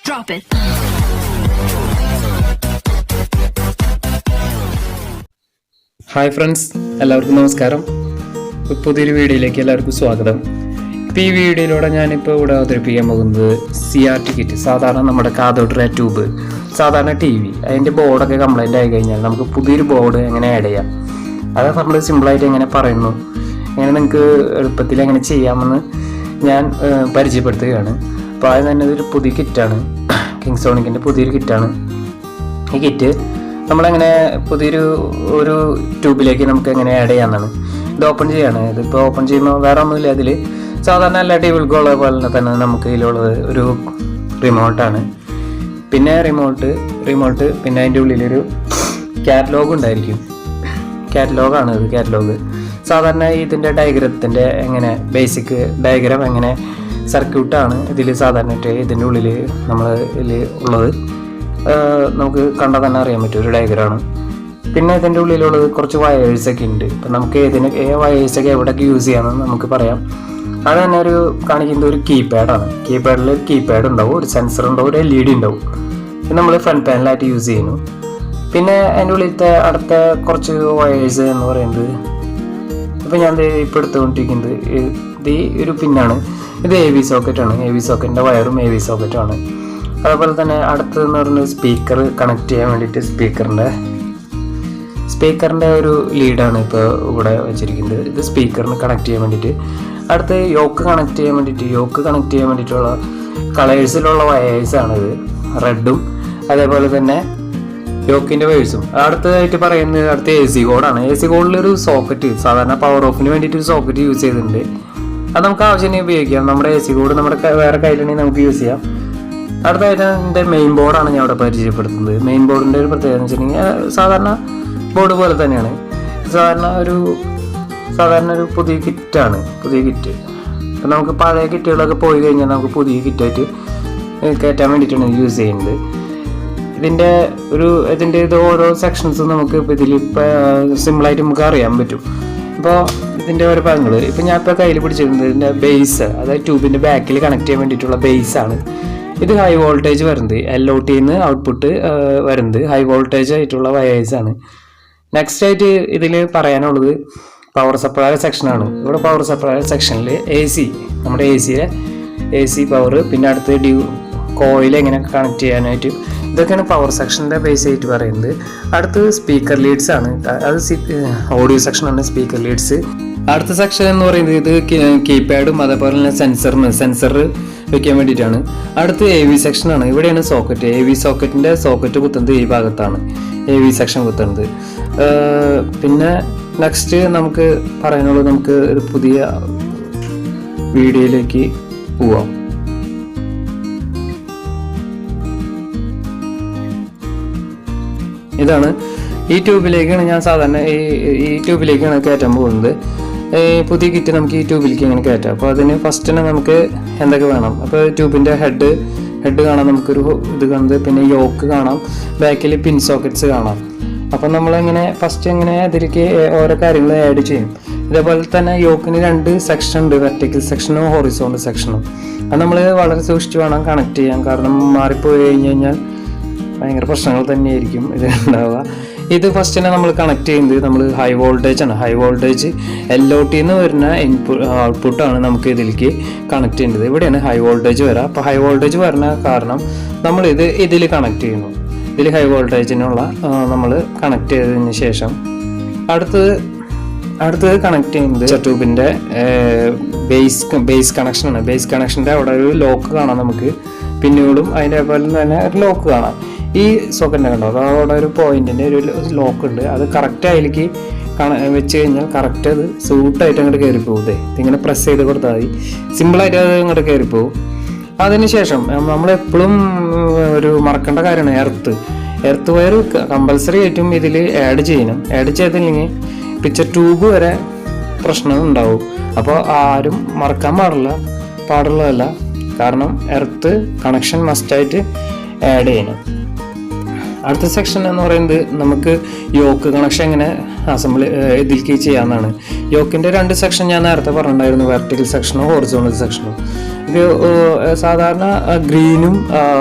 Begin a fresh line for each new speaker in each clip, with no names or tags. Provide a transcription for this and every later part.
Drop it.
Hi friends, എല്ലാവർക്കും നമസ്കാരം. പുതിയൊരു വീഡിയോയിലേക്ക് എല്ലാവർക്കും സ്വാഗതം. ഇപ്പോൾ ഈ വീഡിയോയിലൂടെ ഞാനിപ്പോൾ ഇവിടെ അവതരിപ്പിക്കാൻ പോകുന്നത് CRT കിറ്റ്. സാധാരണ നമ്മുടെ കാതോട്ടറ ട്യൂബ്, സാധാരണ TV, അതിൻ്റെ ബോർഡൊക്കെ കംപ്ലൈൻ്റ് ആയി കഴിഞ്ഞാൽ നമുക്ക് പുതിയൊരു ബോർഡ് എങ്ങനെ ആഡ് ചെയ്യാം, അത് നമ്മൾ സിമ്പിളായിട്ട് എങ്ങനെ പറയുന്നു, എങ്ങനെ നിങ്ങൾക്ക് എളുപ്പത്തിൽ എങ്ങനെ ചെയ്യാമെന്ന് ഞാൻ പരിചയപ്പെടുത്തുകയാണ്. അപ്പോൾ അത് തന്നെ ഒരു പുതിയ കിറ്റാണ്, കിങ്സോണിക്കിൻ്റെ പുതിയൊരു കിറ്റാണ്. ഈ കിറ്റ് നമ്മളെങ്ങനെ ഒരു ട്യൂബിലേക്ക് നമുക്ക് എങ്ങനെ ആഡ് ചെയ്യാമെന്നാണ്. ഇത് ഓപ്പൺ ചെയ്യാണ്. ഇതിപ്പോൾ ഓപ്പൺ ചെയ്യുമ്പോൾ വേറെ ഒന്നുമില്ല, അതിൽ സാധാരണ എല്ലാ ടേബിൾക്കുള്ള പോലെ തന്നെ നമുക്ക് ഇതിലുള്ളത് ഒരു റിമോട്ടാണ്. പിന്നെ റിമോട്ട് പിന്നെ അതിൻ്റെ ഉള്ളിലൊരു കാറ്റലോഗ് ഉണ്ടായിരിക്കും. കാറ്റലോഗാണ് ഇത്. കാറ്റലോഗ് സാധാരണ ഇതിൻ്റെ ഡയഗ്രത്തിൻ്റെ എങ്ങനെ ബേസിക് ഡയഗ്രാം എങ്ങനെ സർക്യൂട്ടാണ് ഇതിൽ സാധാരണയായിട്ട് ഇതിൻ്റെ ഉള്ളിൽ നമ്മൾ ഇതിൽ ഉള്ളത്. നമുക്ക് കണ്ടാൽ തന്നെ അറിയാൻ പറ്റും, ഒരു ഡയഗ്രാമാണ്. പിന്നെ ഇതിൻ്റെ ഉള്ളിലുള്ളത് കുറച്ച് വയേഴ്സൊക്കെ ഉണ്ട്. ഇപ്പം നമുക്ക് വയേഴ്സൊക്കെ എവിടെയൊക്കെ യൂസ് ചെയ്യാമെന്ന് നമുക്ക് പറയാം. അത് തന്നെ ഒരു കാണിക്കുന്നത് ഒരു കീപാഡാണ്. കീപാഡിൽ ഒരു കീപാഡ് ഉണ്ടാവും, ഒരു സെൻസർ ഉണ്ടാവും, ഒരു LED ഉണ്ടാവും. ഇത് നമ്മൾ ഫ്രണ്ട് പാനലായിട്ട് യൂസ് ചെയ്യുന്നു. പിന്നെ അതിൻ്റെ ഉള്ളിലത്തെ അടുത്ത കുറച്ച് വയേഴ്സ് എന്ന് പറയുന്നത് ഇപ്പം ഞാൻ ഇപ്പോൾ എടുത്തുകൊണ്ടിരിക്കുന്നത് ഇത് ഒരു പിന്നാണ്. ഇത് AV സോക്കറ്റാണ്. AV സോക്കറ്റിൻ്റെ വയറും AV സോക്കറ്റുമാണ്. അതുപോലെ തന്നെ അടുത്തതെന്ന് പറയുന്നത് സ്പീക്കർ കണക്ട് ചെയ്യാൻ വേണ്ടിയിട്ട് സ്പീക്കറിൻ്റെ ഒരു ലീഡാണ് ഇപ്പോൾ ഇവിടെ വെച്ചിരിക്കുന്നത്. ഇത് സ്പീക്കറിന് കണക്ട് ചെയ്യാൻ വേണ്ടിയിട്ട്. അടുത്ത് യോക്ക് കണക്ട് ചെയ്യാൻ വേണ്ടിയിട്ടുള്ള കളേഴ്സിലുള്ള വയേഴ്സാണിത്, റെഡും അതേപോലെ തന്നെ യോക്കിൻ്റെ വയേഴ്സും. അടുത്തതായിട്ട് പറയുന്നത് അടുത്ത AC കോഡാണ്. AC കോഡിലൊരു സോക്കറ്റ്, സാധാരണ പവർ ഓഫിന് വേണ്ടിയിട്ട് ഒരു സോക്കറ്റ് യൂസ് ചെയ്തിട്ടുണ്ട്. അത് നമുക്ക് ആവശ്യത്തിന് ഉപയോഗിക്കാം. നമ്മുടെ AC കോഡ് നമ്മുടെ വേറെ കയ്യിലുണ്ടെങ്കിൽ നമുക്ക് യൂസ് ചെയ്യാം. അടുത്തായിട്ട് എൻ്റെ മെയിൻ ബോർഡാണ് ഞാൻ ഇവിടെ പരിചയപ്പെടുത്തുന്നത്. മെയിൻ ബോർഡിൻ്റെ ഒരു പ്രത്യേകത എന്ന് വെച്ചിട്ടുണ്ടെങ്കിൽ സാധാരണ ബോർഡ് പോലെ തന്നെയാണ്. സാധാരണ ഒരു പുതിയ കിറ്റ്. അപ്പം നമുക്ക് പഴയ കിറ്റുകളൊക്കെ പോയി കഴിഞ്ഞാൽ നമുക്ക് പുതിയ കിറ്റായിട്ട് കയറ്റാൻ വേണ്ടിയിട്ടാണ് യൂസ് ചെയ്യുന്നത്. ഇതിൻ്റെ ഓരോ സെക്ഷൻസും നമുക്ക് ഇപ്പോൾ സിമ്പിളായിട്ട് നമുക്ക് അറിയാൻ പറ്റും. അപ്പോൾ ഇതിൻ്റെ ഓരോ ഭാഗങ്ങൾ ഇപ്പം ഞാൻ ഇപ്പോൾ കയ്യിൽ പിടിച്ചിരുന്നത് ഇതിൻ്റെ ബേസ്, അതായത് ട്യൂബിൻ്റെ ബാക്കിൽ കണക്ട് ചെയ്യാൻ വേണ്ടിയിട്ടുള്ള ബേസാണ്. ഇത് ഹൈ വോൾട്ടേജ് വരുന്നത്, LOTന്ന് ഔട്ട്പുട്ട് വരുന്നത് ഹൈ വോൾട്ടേജ് ആയിട്ടുള്ള വയേഴ്സാണ്. നെക്സ്റ്റ് ആയിട്ട് ഇതിൽ പറയാനുള്ളത് പവർ സപ്ലൈ സെക്ഷനാണ്. ഇവിടെ പവർ സപ്ലൈ സെക്ഷനിൽ നമ്മുടെ AC പവർ, പിന്നെ അടുത്ത് കോയിൽ എങ്ങനെ കണക്ട് ചെയ്യാനായിട്ട്, ഇതൊക്കെയാണ് പവർ സെക്ഷൻ്റെ ബേസ് ആയിട്ട് പറയുന്നത്. അടുത്ത് സ്പീക്കർ ലീഡ്സ് ആണ്. അത് ഓഡിയോ സെക്ഷനാണ് സ്പീക്കർ ലീഡ്സ്. അടുത്ത സെക്ഷൻ എന്ന് പറയുന്നത് ഇത് കീപാഡും അതേപോലെ തന്നെ സെൻസർ വെക്കാൻ വേണ്ടിയിട്ടാണ്. അടുത്ത് AV സെക്ഷനാണ്. ഇവിടെയാണ് സോക്കറ്റ്. AV സോക്കറ്റിൻ്റെ സോക്കറ്റ് കുത്തുന്നത് ഈ ഭാഗത്താണ്, AV സെക്ഷൻ കുത്തുന്നത്. പിന്നെ നെക്സ്റ്റ് നമുക്ക് പറയാനുള്ളത്, നമുക്ക് ഒരു പുതിയ വീഡിയോയിലേക്ക് പോവാം. ഇതാണ് ഈ ട്യൂബിലേക്കാണ് ഞാൻ സാധാരണ ഈ ട്യൂബിലേക്കാണ് കയറ്റാൻ പോകുന്നത്. പുതിയ കിറ്റ് നമുക്ക് ഈ ട്യൂബിലേക്ക് ഇങ്ങനെ കയറ്റാം. അപ്പോൾ അതിന് ഫസ്റ്റ് തന്നെ നമുക്ക് എന്തൊക്കെ വേണം. അപ്പോൾ ട്യൂബിൻ്റെ ഹെഡ് കാണാം, നമുക്കൊരു ഇത് കാണുന്നത്. പിന്നെ യോക്ക് കാണാം, ബാക്കിൽ പിൻ സോക്കറ്റ്സ് കാണാം. അപ്പം നമ്മളെങ്ങനെ ഫസ്റ്റ് എങ്ങനെ അതിലേക്ക് ഓരോ കാര്യങ്ങൾ ആഡ് ചെയ്യും. ഇതേപോലെ തന്നെ യോക്കിന് 2 സെക്ഷൻ ഉണ്ട്, വെർട്ടിക്കൽ സെക്ഷനും ഹൊറിസോണ്ടൽ സെക്ഷനും. അത് നമ്മൾ വളരെ സൂക്ഷിച്ച് വേണം കണക്ട് ചെയ്യാൻ. കാരണം മാറിപ്പോയി കഴിഞ്ഞാൽ ഭയങ്കര പ്രശ്നങ്ങൾ തന്നെയായിരിക്കും ഇത് ഉണ്ടാവുക. ഇത് ഫസ്റ്റ് തന്നെ നമ്മൾ കണക്ട് ചെയ്യുന്നത് നമ്മൾ ഹൈ വോൾട്ടേജ് ആണ്. ഹൈ വോൾട്ടേജ് LOTന്ന് വരുന്ന ഔട്ട്പുട്ടാണ് നമുക്ക് ഇതിലേക്ക് കണക്ട് ചെയ്യേണ്ടത്. ഇവിടെയാണ് ഹൈ വോൾട്ടേജ് വരിക. അപ്പോൾ ഹൈ വോൾട്ടേജ് വരുന്ന കാരണം നമ്മൾ ഇതിൽ കണക്ട് ചെയ്യുന്നു. ഇതിൽ ഹൈ വോൾട്ടേജിനുള്ള നമ്മൾ കണക്ട് ചെയ്തതിന് ശേഷം അടുത്തത് കണക്ട് ചെയ്യുന്നത് ട്യൂബിൻ്റെ ബേസ് കണക്ഷനാണ്. ബേസ് കണക്ഷൻ്റെ അവിടെ ഒരു ലോക്ക് കാണാം, നമുക്ക് പിന്നുകളും അതിൻ്റെ പോലെ തന്നെ ഒരു ലോക്ക് കാണാം. ഈ സോക്കറ്റിൻ്റെ കണ്ടോ, അതവിടെ ഒരു പോയിന്റിൻ്റെ ഒരു ലോക്ക് ഉണ്ട്. അത് കറക്റ്റ് അതിലേക്ക് വെച്ച് കഴിഞ്ഞാൽ കറക്റ്റ് അത് സൂട്ടായിട്ട് അങ്ങോട്ട് കയറിപ്പോകും. ഇതിങ്ങനെ പ്രസ് ചെയ്ത് കൊടുത്താൽ മതി, സിമ്പിളായിട്ട് അത് അങ്ങോട്ട് കയറിപ്പോകും. അതിനുശേഷം നമ്മളെപ്പോഴും ഒരു മറക്കേണ്ട കാര്യമാണ് എർത്ത് വയർ കമ്പൽസറി ആയിട്ടും ഇതിൽ ആഡ് ചെയ്യണം. ആഡ് ചെയ്തില്ലെങ്കിൽ പിക്ചർ ട്യൂബ് വരെ പ്രശ്നം ഉണ്ടാവും. അപ്പോൾ ആരും മറക്കാൻ പാടുള്ളതല്ല. കാരണം എർത്ത് കണക്ഷൻ മസ്റ്റായിട്ട് ആഡ് ചെയ്യണം. അടുത്ത സെക്ഷൻ എന്ന് പറയുന്നത് നമുക്ക് യോക്ക് കണക്ഷൻ എങ്ങനെ അസംബ്ലി ഇതിലേക്ക് ചെയ്യാവുന്നതാണ്. യോക്കിൻ്റെ 2 സെക്ഷൻ ഞാൻ നേരത്തെ പറഞ്ഞിട്ടുണ്ടായിരുന്നു, വെർട്ടിക്കൽ സെക്ഷനും ഹൊറിസോണ്ടൽ സെക്ഷനും. ഇത് സാധാരണ ഗ്രീനും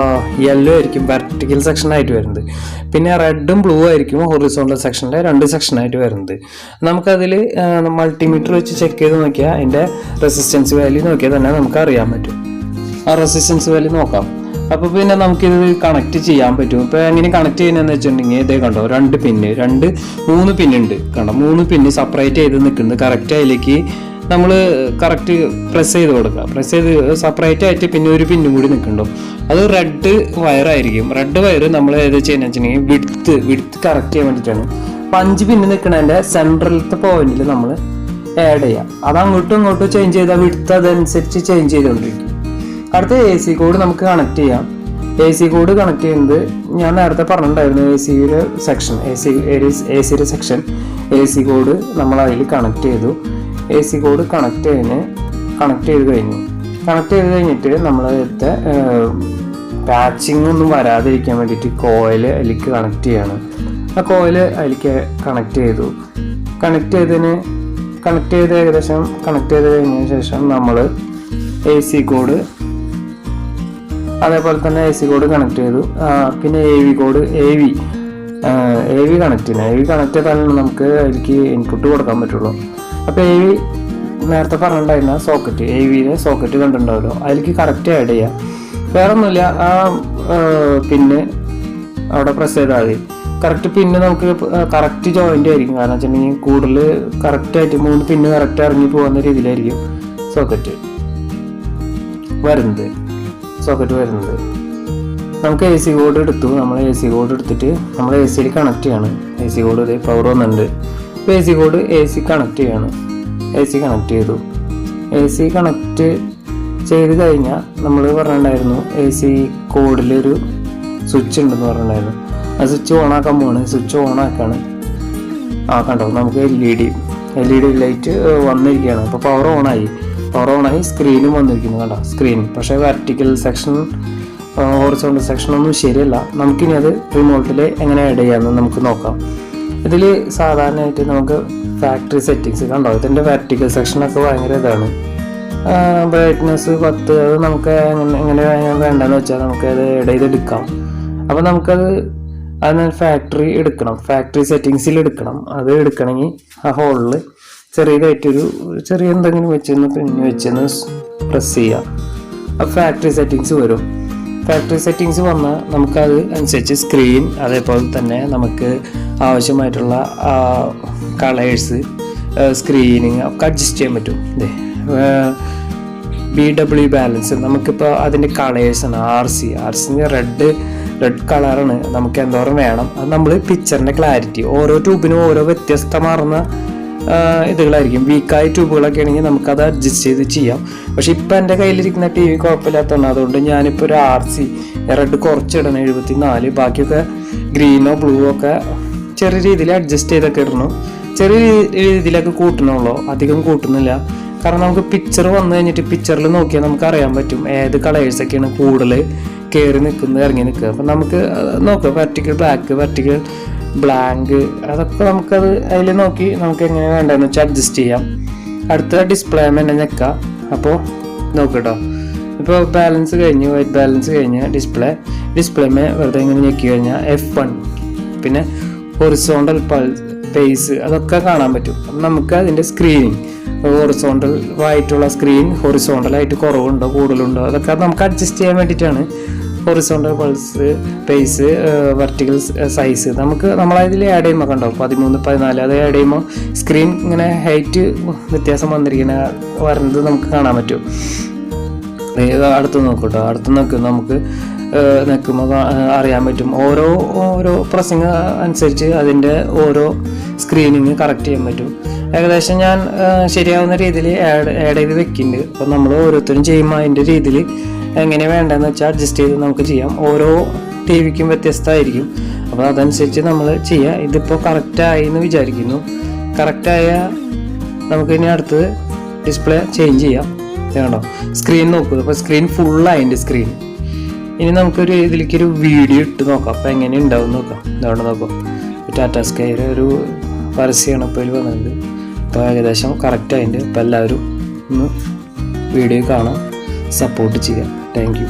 യെല്ലോ ആയിരിക്കും വെർട്ടിക്കൽ സെക്ഷനായിട്ട് വരുന്നത്, പിന്നെ റെഡും ബ്ലൂ ആയിരിക്കും ഹൊറിസോണ്ടൽ സെക്ഷനിലെ 2 സെക്ഷനായിട്ട് വരുന്നത്. നമുക്കതിൽ മൾട്ടിമീറ്റർ വെച്ച് ചെക്ക് ചെയ്ത് നോക്കിയാൽ അതിൻ്റെ റെസിസ്റ്റൻസ് വാല്യൂ നോക്കിയാൽ തന്നെ നമുക്ക് അറിയാൻ പറ്റും. ആ റെസിസ്റ്റൻസ് വാല്യൂ നോക്കാം. അപ്പോൾ പിന്നെ നമുക്കിത് കണക്ട് ചെയ്യാൻ പറ്റും. ഇപ്പോൾ എങ്ങനെ കണക്ട് ചെയ്യുന്നതെന്ന് വെച്ചിട്ടുണ്ടെങ്കിൽ ഇതേ കണ്ടോ, 3 പിന്നുണ്ട് കണ്ടോ, 3 പിന്ന് സെപ്പറേറ്റ് ചെയ്ത് നിൽക്കുന്നത്. കറക്റ്റ് അതിലേക്ക് നമ്മൾ കറക്റ്റ് പ്രസ് ചെയ്ത് കൊടുക്കുക. പ്രസ് ചെയ്ത് സെപ്പറേറ്റ് ആയിട്ട് പിന്നെ ഒരു പിന്നും കൂടി നിൽക്കുന്നുണ്ടോ, അത് റെഡ് വയറായിരിക്കും. റെഡ് വയർ നമ്മൾ ഏത് ചെയ്യുന്നത് വെച്ചിട്ടുണ്ടെങ്കിൽ വിഡ്ത്ത് കറക്റ്റ് ചെയ്യാൻ വേണ്ടിയിട്ടാണ്. 5 പിന്ന് നിൽക്കുന്നതിൻ്റെ സെൻട്രലത്തെ പോയിന്റിൽ നമ്മൾ ആഡ് ചെയ്യാം. അത് അങ്ങോട്ടും ഇങ്ങോട്ടും ചേഞ്ച് ചെയ്താൽ വിഡ്ത്ത് അതനുസരിച്ച് ചേഞ്ച് ചെയ്തുകൊണ്ടിരിക്കും. അടുത്ത AC കോഡ് നമുക്ക് കണക്ട് ചെയ്യാം. AC കോഡ് കണക്ട് ചെയ്യുന്നത് ഞാൻ നേരത്തെ പറഞ്ഞിട്ടുണ്ടായിരുന്നു, AC സെക്ഷൻ AC കോഡ് നമ്മൾ അതിൽ കണക്ട് ചെയ്തു. AC കോഡ് കണക്ട് ചെയ്ത് കഴിഞ്ഞിട്ട് നമ്മൾ ഇതിൻ്റെ പാച്ചിങ് ഒന്നും വരാതിരിക്കാൻ വേണ്ടിയിട്ട് കോയിൽ അതിലേക്ക് കണക്ട് ചെയ്യാണ്. ആ കോയിൽ അതിലേക്ക് കണക്ട് ചെയ്ത് ഏകദേശം കണക്ട് ചെയ്ത് കഴിഞ്ഞ ശേഷം നമ്മൾ AC കോഡ് അതേപോലെ തന്നെ AC കോഡ് കണക്ട് ചെയ്തു. പിന്നെ AV കണക്ട് ചെയ്യണം. AV കണക്ട് ചെയ്താലും നമുക്ക് അതിലേക്ക് ഇൻപുട്ട് കൊടുക്കാൻ പറ്റുള്ളൂ. അപ്പോൾ AV നേരത്തെ പറഞ്ഞിട്ടുണ്ടായിരുന്ന സോക്കറ്റ്, AVയിലെ സോക്കറ്റ് കണ്ടിട്ടുണ്ടാവുമല്ലോ, അതിലേക്ക് കറക്റ്റ് ആഡ് ചെയ്യാം. വേറെ ഒന്നുമില്ല, ആ പിന്നെ അവിടെ പ്രസ് ചെയ്താൽ മതി. കറക്റ്റ് പിന്നെ നമുക്ക് കറക്റ്റ് ജോയിൻ്റ് ആയിരിക്കും. കാരണം വെച്ചിട്ടുണ്ടെങ്കിൽ കൂടുതൽ കറക്റ്റായിട്ട് 3 പിന്ന് കറക്റ്റ് ഇറങ്ങി പോകുന്ന രീതിയിലായിരിക്കും സോക്കറ്റ് വരുന്നത്. നമുക്ക് AC കോഡ് എടുത്തു. നമ്മൾ AC കോഡ് എടുത്തിട്ട് നമ്മൾ AC കണക്ട് ചെയ്യാണ്. AC കോഡ് ഇതേ പവർ വന്നിട്ടുണ്ട്. ഇപ്പോൾ AC കോഡ് AC കണക്ട് ചെയ്യാണ്. AC കണക്ട് ചെയ്തു. AC കണക്ട് ചെയ്ത് കഴിഞ്ഞാൽ നമ്മൾ പറഞ്ഞിട്ടുണ്ടായിരുന്നു AC കോഡിലൊരു സ്വിച്ച് ഉണ്ടെന്ന് പറഞ്ഞിട്ടുണ്ടായിരുന്നു. ആ സ്വിച്ച് ഓണാക്കാൻ പോവാണ്. സ്വിച്ച് ഓണാക്കാണ്. കണ്ടോ, നമുക്ക് LED ലൈറ്റ് വന്നിരിക്കുകയാണ്. അപ്പോൾ പവർ ഓണായി സ്ക്രീനും വന്നിരിക്കുന്നു. കണ്ടോ സ്ക്രീൻ. പക്ഷേ വെർട്ടിക്കൽ സെക്ഷൻ ഹൊറിസോണ്ടൽ സെക്ഷൻ ഒന്നും ശരിയല്ല. നമുക്കിനി അത് റിമോട്ടിൽ എങ്ങനെ ആഡ് ചെയ്യാമെന്ന് നമുക്ക് നോക്കാം. ഇതിൽ സാധാരണയായിട്ട് നമുക്ക് ഫാക്ടറി സെറ്റിങ്സ് കണ്ടോ, ഇതിൻ്റെ വെർട്ടിക്കൽ സെക്ഷനൊക്കെ ഭയങ്കര ഇതാണ്. ബ്രൈറ്റ്നസ് 10 അത് നമുക്ക് എങ്ങനെ വേണ്ടെന്ന് വെച്ചാൽ നമുക്കത് ആഡ് ചെയ്തെടുക്കാം. അപ്പോൾ നമുക്കത് അതിന് ഫാക്ടറി സെറ്റിങ്സിൽ എടുക്കണം. അത് എടുക്കണമെങ്കിൽ ആ ഹോളിൽ ചെറിയ എന്തെങ്കിലും വെച്ചൊന്ന് പ്രസ് ചെയ്യുക. അപ്പോൾ ഫാക്ടറി സെറ്റിങ്സ് വരും. ഫാക്ടറി സെറ്റിങ്സ് വന്നാൽ നമുക്കത് അനുസരിച്ച് സ്ക്രീൻ, അതേപോലെ തന്നെ നമുക്ക് ആവശ്യമായിട്ടുള്ള കളേഴ്സ്, സ്ക്രീനിങ് ഒക്കെ അഡ്ജസ്റ്റ് ചെയ്യാൻ പറ്റും. BW ബാലൻസ് നമുക്കിപ്പോൾ അതിൻ്റെ കളേഴ്സാണ്. RC റെഡ് കളറാണ്. നമുക്ക് എന്തോരം വേണം അത് നമ്മൾ പിക്ചറിൻ്റെ ക്ലാരിറ്റി, ഓരോ ട്യൂബിനും ഓരോ വ്യത്യസ്തമാർന്ന ഇതുകളായിരിക്കും. വീക്കായ ട്യൂബുകളൊക്കെ ആണെങ്കിൽ നമുക്കത് അഡ്ജസ്റ്റ് ചെയ്ത് ചെയ്യാം. പക്ഷെ ഇപ്പം എൻ്റെ കയ്യിലിരിക്കുന്ന TV കുഴപ്പമില്ലാത്തതാണ്. അതുകൊണ്ട് ഞാനിപ്പോൾ ഒരു RC റെഡ് കുറച്ചിടണം, 74. ബാക്കിയൊക്കെ ഗ്രീനോ ബ്ലൂ ഒക്കെ ചെറിയ രീതിയിൽ അഡ്ജസ്റ്റ് ചെയ്തൊക്കെ ഇടണം. ചെറിയ രീതിയിലൊക്കെ കൂട്ടണുള്ളൂ, അധികം കൂട്ടുന്നില്ല. കാരണം നമുക്ക് പിക്ചർ വന്നു കഴിഞ്ഞിട്ട് പിക്ചറിൽ നോക്കിയാൽ നമുക്ക് അറിയാൻ പറ്റും ഏത് കളേഴ്സൊക്കെയാണ് കൂടുതൽ കയറി നിൽക്കുന്നത്, ഇറങ്ങി നിൽക്കുക. അപ്പം നമുക്ക് നോക്കാം, വെർട്ടിക്കൽ ബ്ലാക്ക്, വെർട്ടിക്കൽ ബ്ലാങ്ക്, അതൊക്കെ നമുക്കത് അതിൽ നോക്കി നമുക്ക് എങ്ങനെ വേണ്ടതെന്ന് വെച്ചാൽ അഡ്ജസ്റ്റ് ചെയ്യാം. അടുത്ത ഡിസ്പ്ലേമെൻ്റ് ഞെക്കാം. അപ്പോൾ നോക്കട്ടോ, ഇപ്പോൾ ബാലൻസ് കഴിഞ്ഞ്, വൈറ്റ് ബാലൻസ് കഴിഞ്ഞ് ഡിസ്പ്ലേമേ വെറുതെ ഇങ്ങനെ ഞെക്കി കഴിഞ്ഞാൽ F1, പിന്നെ ഹൊറിസോണ്ടൽ പേസ് അതൊക്കെ കാണാൻ പറ്റും. അപ്പം നമുക്ക് അതിൻ്റെ സ്ക്രീനിങ്, ഹൊറിസോണ്ടൽ ആയിട്ടുള്ള സ്ക്രീൻ ഹൊറിസോണ്ടലായിട്ട് കുറവുണ്ടോ കൂടുതലുണ്ടോ അതൊക്കെ നമുക്ക് അഡ്ജസ്റ്റ് ചെയ്യാൻ വേണ്ടിയിട്ടാണ്. ഹൊറിസോണ്ടൽ പേസ്, വെർട്ടിക്കൽ സൈസ് നമ്മളതിൽ ആഡ് ചെയ്യുമ്പോൾ കണ്ടോ 13, 14 അത് ആഡ് ചെയ്യുമ്പോൾ സ്ക്രീൻ ഇങ്ങനെ ഹൈറ്റ് വ്യത്യാസം വരുന്നത് നമുക്ക് കാണാൻ പറ്റും. അടുത്ത് നോക്കൂട്ടോ, നമുക്ക് നിൽക്കുമ്പോൾ അറിയാൻ പറ്റും. ഓരോ പ്രസ്സിങ് അനുസരിച്ച് അതിൻ്റെ ഓരോ സ്ക്രീനിങ് കറക്റ്റ് ചെയ്യാൻ പറ്റും. ഏകദേശം ഞാൻ ശരിയാവുന്ന രീതിയിൽ ആഡ് ചെയ്ത് വെക്കുന്നുണ്ട്. അപ്പോൾ നമ്മൾ ഓരോരുത്തരും ചെയ്യുമ്പോൾ അതിൻ്റെ രീതിയിൽ എങ്ങനെ വേണ്ടതെന്ന് വെച്ചാൽ അഡ്ജസ്റ്റ് ചെയ്ത് നമുക്ക് ചെയ്യാം. ഓരോ TVക്കും വ്യത്യസ്തമായിരിക്കും. അപ്പോൾ അതനുസരിച്ച് നമ്മൾ ചെയ്യുക. ഇതിപ്പോൾ കറക്റ്റായി എന്ന് വിചാരിക്കുന്നു. കറക്റ്റായ നമുക്കിനി അടുത്ത് ഡിസ്പ്ലേ ചേഞ്ച് ചെയ്യാം. കണ്ടോ സ്ക്രീൻ നോക്കുക. അപ്പോൾ സ്ക്രീൻ ഫുള്ളായിൻ്റെ ഇനി നമുക്കൊരു ഇതിലേക്കൊരു വീഡിയോ ഇട്ട് നോക്കാം. അപ്പോൾ എങ്ങനെ ഉണ്ടാവും നോക്കാം. ഇതവിടെ നോക്കാം, ടാറ്റാ സ്കൈയുടെ ഒരു പരസ്യമാണ് ഇപ്പോൾ ഇതിൽ വന്നത്. അപ്പോൾ ഏകദേശം കറക്റ്റ് ആയിട്ട്. അപ്പോൾ എല്ലാവരും ഒന്ന് വീഡിയോ കാണാൻ സപ്പോർട്ട് ചെയ്യാം. Thank you.